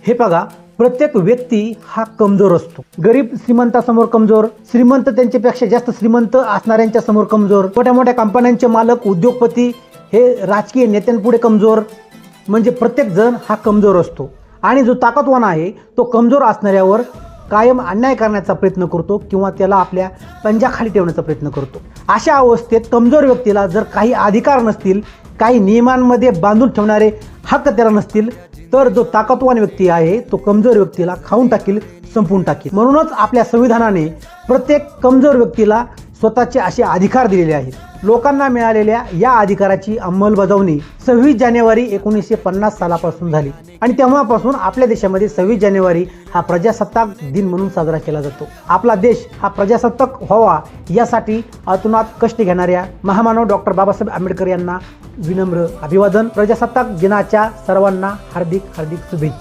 हे बघा, प्रत्येक व्यक्ती हा कमजोर असतो. गरीब श्रीमंतासमोर कमजोर, श्रीमंत त्यांच्यापेक्षा जास्त श्रीमंत असणाऱ्यांच्या समोर कमजोर, मोठ्या मोठ्या कंपन्यांचे मालक, उद्योगपती हे राजकीय नेत्यांपुढे कमजोर. म्हणजे प्रत्येक जण हा कमजोर असतो. आणि जो ताकदवान आहे तो कमजोर असणाऱ्यावर कायम अन्याय करण्याचा प्रयत्न करतो किंवा त्याला आपल्या पंजाखाली ठेवण्याचा प्रयत्न करतो. अशा अवस्थेत कमजोर व्यक्तीला जर काही अधिकार नसतील, काही नियमांमध्ये बांधून ठेवणारे हक्क त्याला नसतील, तर जो ताकदवान व्यक्ती आहे तो कमजोर व्यक्तीला खाऊन टाकील, संपवून टाकील. म्हणूनच आपल्या संविधानाने प्रत्येक कमजोर व्यक्तीला स्वतःचे असे अधिकार दिलेले आहेत. लोकांना मिळालेल्या या अधिकाराची अंमलबजावणी 26 जानेवारी 1950 सालापासून झाली आणि तेव्हापासून आपल्या देशामध्ये 26 जानेवारी हा प्रजासत्ताक दिन म्हणून साजरा केला जातो. आपला देश हा प्रजासत्ताक व्हावा यासाठी अतोनात कष्ट घेणाऱ्या महामानव डॉक्टर बाबासाहेब आंबेडकर यांना विनम्र अभिवादन. प्रजासत्ताक दिनाच्या सर्वांना हार्दिक हार्दिक शुभेच्छा.